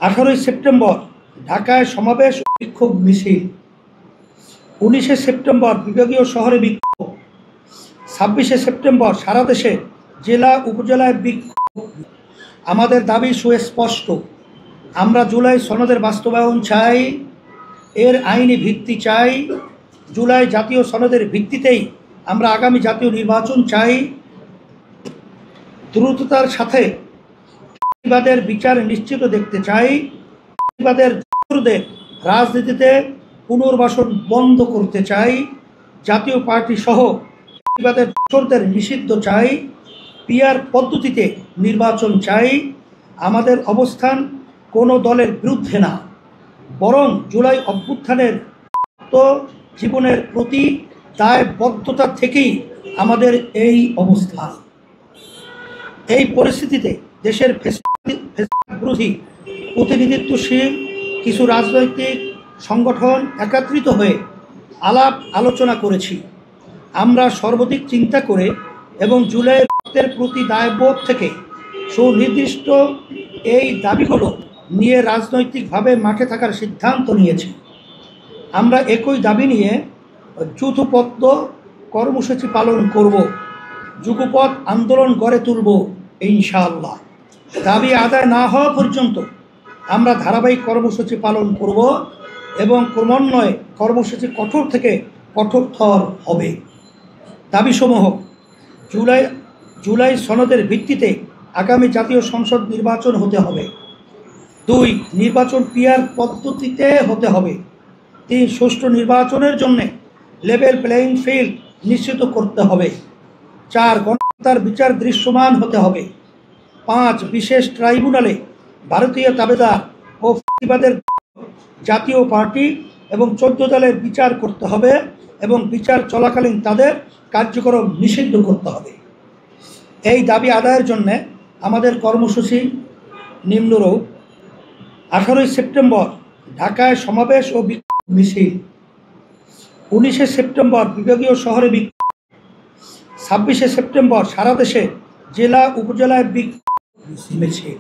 18ই September ঢাকায় সমাবেশ ও বিক্ষোভ মিছিল, 19শে সেপ্টেম্বর বিভাগীয় শহরে বিক্ষোভ, 26শে সেপ্টেম্বর সারা দেশে জেলা উপজেলায় বিক্ষোভ। আমাদের দাবি সুস্পষ্ট, আমরা জুলাই সনদের বাস্তবায়ন চাই, এর আইনি ভিত্তি চাই। জুলাই জাতীয় সনদের ভিত্তিতেই আমরা আগামী জাতীয় নির্বাচন চাই। দ্রুততার সাথে ফ্যাসিবাদের বিচার নিশ্চিত দেখতে চাই। ফ্যাসিবাদের দোসরদের রাজনীতিতে পুনর্বাসন বন্ধ করতে চাই। জাতীয় পার্টি সহ ফ্যাসিবাদের দোসরদের নিষিদ্ধ চাই। পিআর পদ্ধতিতে নির্বাচন চাই। আমাদের অবস্থান কোনো দলের বিরুদ্ধে না, বরং জুলাই অভ্যুত্থানের জীবনের প্রতি দায়বদ্ধতা থেকেই আমাদের এই অবস্থান। এই পরিস্থিতিতে দেশের বিরোধী প্রতিনিধিত্বশীল কিছু রাজনৈতিক সংগঠন একত্রিত হয়ে আলাপ আলোচনা করেছি। আমরা সর্বাধিক চিন্তা করে এবং জুলাই রক্তের প্রতি দায়বোধ থেকে সুনির্দিষ্ট এই দাবিগুলো নিয়ে রাজনৈতিকভাবে মাঠে থাকার সিদ্ধান্ত নিয়েছি। আমরা একই দাবি নিয়ে যুথবদ্ধ কর্মসূচি পালন করব, যুগপৎ আন্দোলন গড়ে তুলব ইনশাআল্লাহ। দাবি আদায় না হওয়া পর্যন্ত আমরা ধারাবাহিক কর্মসূচি পালন করব এবং ক্রমান্বয়ে কর্মসূচি কঠোর থেকে কঠোরতর হবে। দাবিসমূহ: জুলাই সনদের ভিত্তিতে আগামী জাতীয় সংসদ নির্বাচন হতে হবে। 2. নির্বাচন পিআর পদ্ধতিতে হতে হবে। 3. সুষ্ঠু নির্বাচনের জন্য লেভেল প্লেইং ফিল্ড নিশ্চিত করতে হবে। 4. গণহত্যার বিচার দৃশ্যমান হতে হবে। 5. বিশেষ ট্রাইব্যুনালে ভারতীয় তাবেদার ও ফ্যাসিবাদের জাতীয় পার্টি এবং 14 দলের বিচার করতে হবে এবং বিচার চলাকালীন তাদের কার্যক্রম নিষিদ্ধ করতে হবে। এই দাবি আদায়ের জন্য আমাদের কর্মসূচি নিম্নরূপ: 18ই সেপ্টেম্বর ঢাকায় সমাবেশ ও বিক্ষোভ মিছিল, 19শে সেপ্টেম্বর বিভাগীয় শহরে বিক্ষোভ, 26শে সেপ্টেম্বর সারা দেশে জেলা উপজেলায় বিক্ষোভ মিছিল।